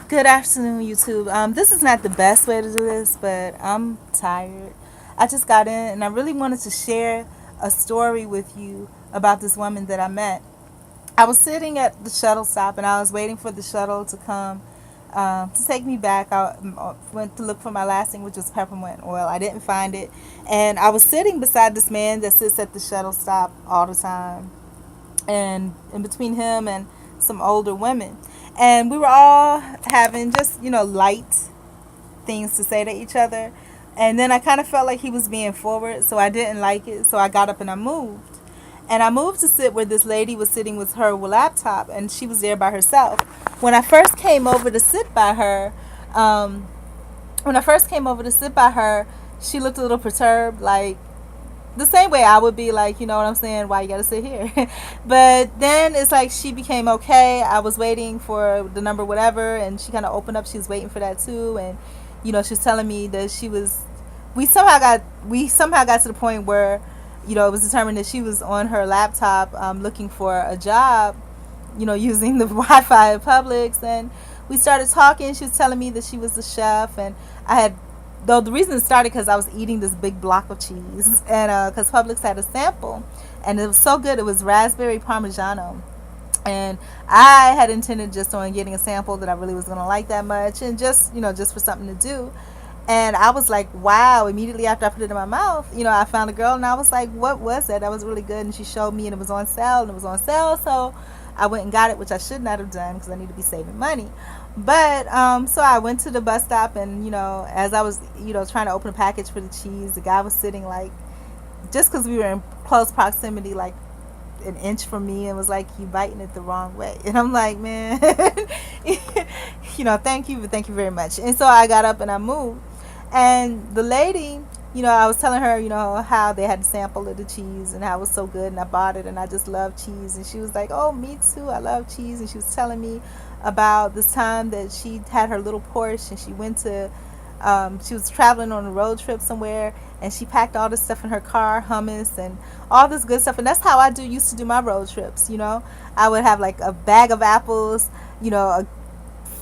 Good afternoon, YouTube. This is not the best way to do this, but I'm tired. I just got in and I really wanted to share a story with you about this woman that I met. I was sitting at the shuttle stop and I was waiting for the shuttle to come to take me back. I went to look for my last thing, which was peppermint oil. I didn't find it. And I was sitting beside this man that sits at the shuttle stop all the time, and in between him and some older women, and we were all having just light things to say to each other. And then I kind of felt like he was being forward, so I didn't like it, so I got up and I moved. And I moved to sit where this lady was sitting with her laptop, and she was there by herself. When I first came over to sit by her, um, when I first came over to sit by her, she looked a little perturbed, like the same way I would be, like, you know what I'm saying? Why you gotta sit here? But then it's like she became okay. I was waiting for the number, whatever, and she kind of opened up. She was waiting for that too, and she was telling me that she was. We somehow got to the point where, it was determined that she was on her laptop, looking for a job, using the Wi-Fi at Publix, and we started talking. She was telling me that she was a chef, and I had though the reason it started because I was eating this big block of cheese, and because Publix had a sample, and it was so good. It was raspberry parmigiano, and I had intended just on getting a sample that I really was gonna like that much, and just for something to do. And I was like, wow! Immediately after I put it in my mouth, I found a girl, and I was like, what was that? That was really good, and she showed me, and it was on sale, so I went and got it, which I should not have done because I need to be saving money. But so I went to the bus stop, and as I was trying to open a package for the cheese, the guy was sitting, like, just because we were in close proximity, like an inch from me, and was like, you biting it the wrong way. And I'm like, man, thank you, but thank you very much. And so I got up and I moved, and the lady, I was telling her, how they had a sample of the cheese and how it was so good, and I bought it, and I just love cheese. And she was like, oh, me too, I love cheese. And she was telling me about this time that she had her little Porsche, and she was traveling on a road trip somewhere, and she packed all this stuff in her car, hummus and all this good stuff. And that's how I used to do my road trips. I would have like a bag of apples, a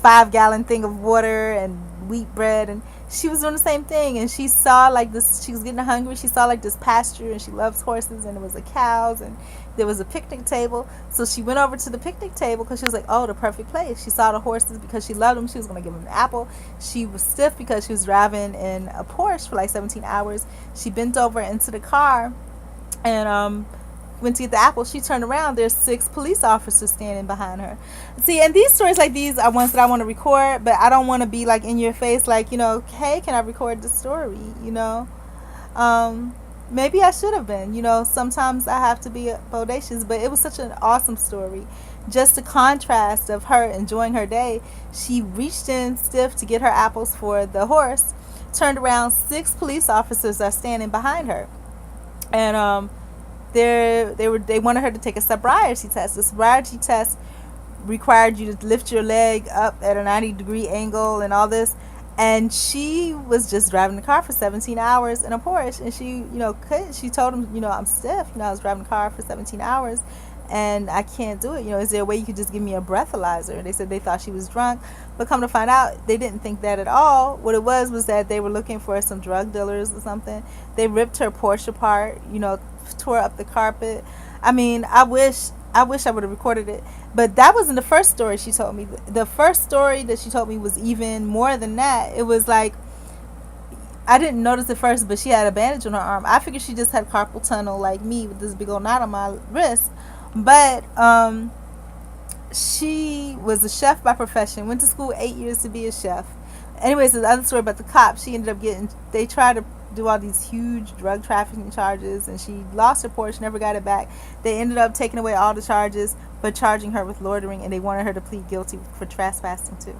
5 gallon thing of water and wheat bread. And she was doing the same thing, and she saw like this, she was getting hungry, she saw like this pasture, and she loves horses, and it was a cows, and there was a picnic table. So she went over to the picnic table because she was like, oh, the perfect place. She saw the horses because she loved them. She was going to give them an apple. She was stiff because she was driving in a Porsche for like 17 hours. She bent over into the car, and went to get the apple. She turned around, there's 6 police officers standing behind her. See, and these stories like these are ones that I want to record, but I don't want to be like in your face, like, hey, can I record the story? um Maybe I should have been. Sometimes I have to be bodacious, but it was such an awesome story. Just the contrast of her enjoying her day. She reached in stiff to get her apples for the horse, turned around, 6 police officers are standing behind her, and they wanted her to take a sobriety test. The sobriety test required you to lift your leg up at a 90-degree angle and all this. And she was just driving the car for 17 hours in a Porsche, and she told him, I'm stiff. I was driving the car for 17 hours, and I can't do it. Is there a way you could just give me a breathalyzer? And they said they thought she was drunk, but come to find out, they didn't think that at all. What it was that they were looking for some drug dealers or something. They ripped her Porsche apart, tore up the carpet. I mean, I wish I would have recorded it. But that wasn't the first story she told me. The first story that she told me was even more than that. It was like, I didn't notice it first, but she had a bandage on her arm. I figured she just had carpal tunnel like me with this big old knot on my wrist. But she was a chef by profession. Went to school 8 years to be a chef. Anyways, the other story about the cops, she ended up getting. They tried to do all these huge drug trafficking charges, and she lost her Porsche, never got it back. They ended up taking away all the charges, but charging her with loitering, and they wanted her to plead guilty for trespassing too.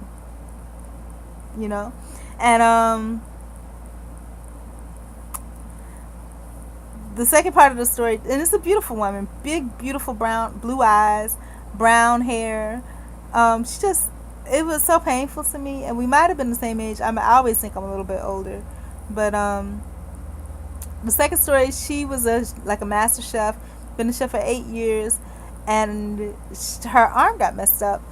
You know, and the second part of the story, and it's a beautiful woman, big, beautiful brown, blue eyes, brown hair. She just, it was so painful to me, and we might have been the same age. I always think I'm a little bit older, but the second story, she was like a master chef, been a chef for 8 years, and her arm got messed up.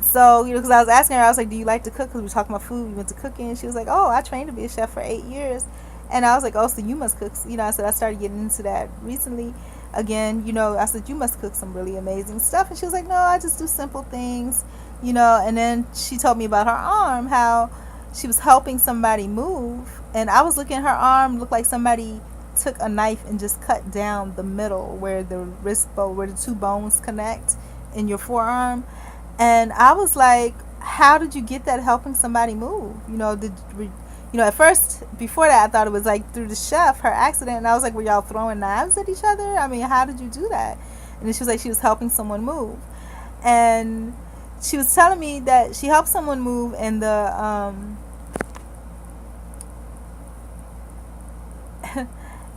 So, because I was asking her, I was like, do you like to cook? Because we were talking about food. We went to cooking. And she was like, oh, I trained to be a chef for 8 years. And I was like, oh, so you must cook. I said, I started getting into that recently. Again, I said, you must cook some really amazing stuff. And she was like, no, I just do simple things, And then she told me about her arm, how she was helping somebody move. And I was looking at her arm, looked like somebody took a knife and just cut down the middle where the wrist bone, where the two bones connect in your forearm. And I was like, how did you get that helping somebody move? At first, before that, I thought it was like through the chef, her accident. And I was like, were y'all throwing knives at each other? I mean, how did you do that? And then she was like, she was helping someone move. And she was telling me that she helped someone move in the,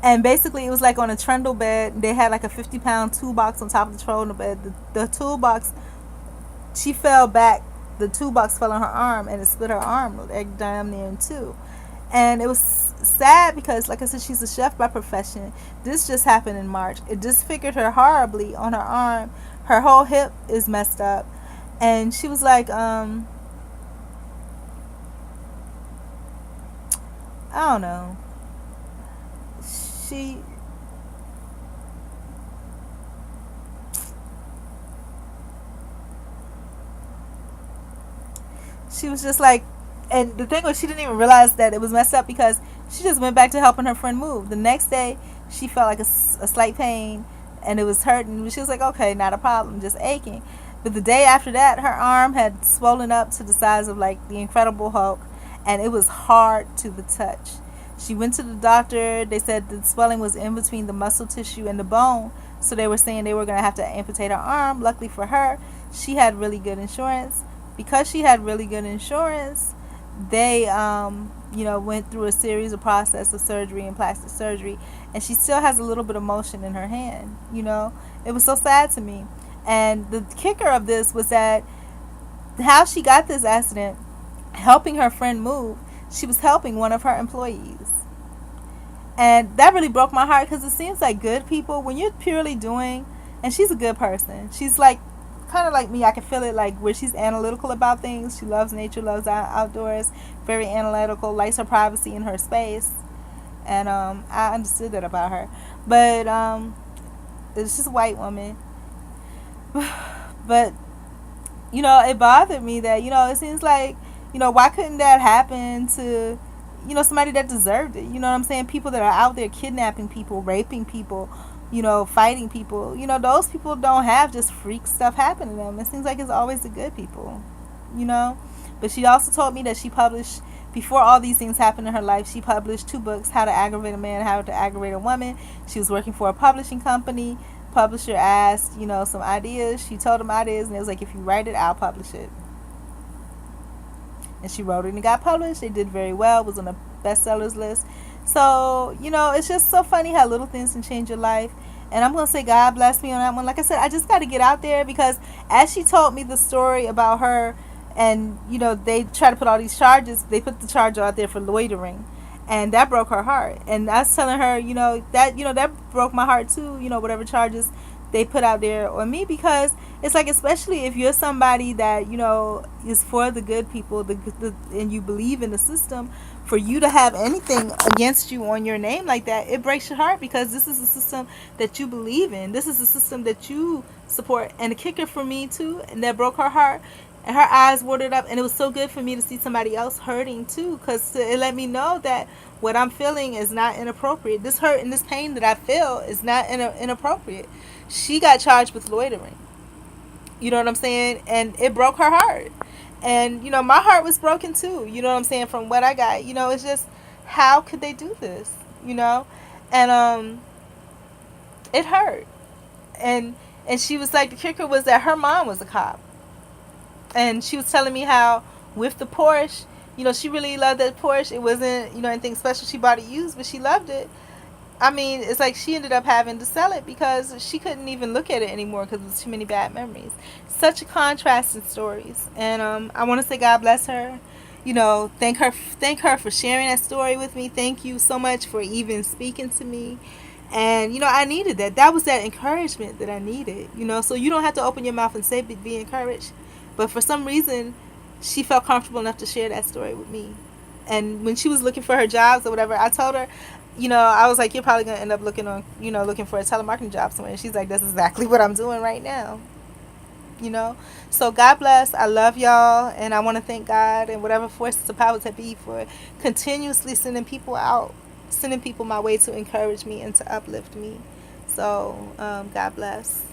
and basically it was like on a trundle bed. They had like a 50-pound toolbox on top of the trundle bed. The toolbox, she fell back, the toolbox fell on her arm and it split her arm like damn near in two. And it was sad because, like I said, she's a chef by profession. This just happened in March. It disfigured her horribly on her arm. Her whole hip is messed up. And she was like, I don't know. She she was just like, and the thing was, she didn't even realize that it was messed up because she just went back to helping her friend move. The next day, she felt like a slight pain and it was hurting. She was like, okay, not a problem, just aching. But the day after that, her arm had swollen up to the size of like the Incredible Hulk, and it was hard to the touch. She went to the doctor. They said the swelling was in between the muscle tissue and the bone, so they were saying they were going to have to amputate her arm. Luckily for her, she had really good insurance. Because she had really good insurance, they went through a series of process of surgery and plastic surgery, and she still has a little bit of motion in her hand. It was so sad to me. And the kicker of this was that how she got this accident, helping her friend move, she was helping one of her employees. And that really broke my heart because it seems like good people, when you're purely doing, and she's a good person. She's like kind of like me. I can feel it, like where she's analytical about things. She loves nature, loves outdoors, very analytical, likes her privacy in her space. And I understood that about her. But it's just a white woman. But it bothered me that it seems like why couldn't that happen to somebody that deserved it? You know what I'm saying? People that are out there kidnapping people, raping people, fighting people. Those people don't have just freak stuff happen to them. It seems like it's always the good people. But she also told me that she published, before all these things happened in her life, she published 2 books: How to Aggravate a Man, How to Aggravate a Woman. She was working for a publishing company. Publisher asked, some ideas. She told them ideas, and it was like, if you write it, I'll publish it. And she wrote it and it got published. It did very well. It was on the bestsellers list. So, it's just so funny how little things can change your life. And I'm going to say God bless me on that one. Like I said, I just got to get out there because as she told me the story about her, and, they try to put all these charges, they put the charge out there for loitering. And that broke her heart. And I was telling her, that broke my heart too, whatever charges they put out there on me, because it's like, especially if you're somebody that, is for the good people, and you believe in the system, for you to have anything against you on your name like that, it breaks your heart, because this is a system that you believe in. This is a system that you support. And the kicker for me too, and that broke her heart, and her eyes watered up, and it was so good for me to see somebody else hurting too, because it let me know that what I'm feeling is not inappropriate. This hurt and this pain that I feel is not inappropriate. She got charged with loitering. You know what I'm saying? And it broke her heart. And, my heart was broken too. You know what I'm saying? From what I got. It's just, how could they do this? And it hurt. And she was like, the kicker was that her mom was a cop. And she was telling me how with the Porsche, she really loved that Porsche. It wasn't, anything special. She bought it used, but she loved it. I mean, it's like she ended up having to sell it because she couldn't even look at it anymore because it was too many bad memories. Such a contrast in stories. And I want to say God bless her. Thank her for sharing that story with me. Thank you so much for even speaking to me. And, I needed that. That was that encouragement that I needed, so you don't have to open your mouth and say, be encouraged. But for some reason, she felt comfortable enough to share that story with me. And when she was looking for her jobs or whatever, I told her, I was like, you're probably gonna end up looking for a telemarketing job somewhere. And she's like, that's exactly what I'm doing right now. you know. So God bless. I love y'all, and I want to thank God and whatever forces of powers that be for continuously sending people out, sending people my way to encourage me and to uplift me. So God bless.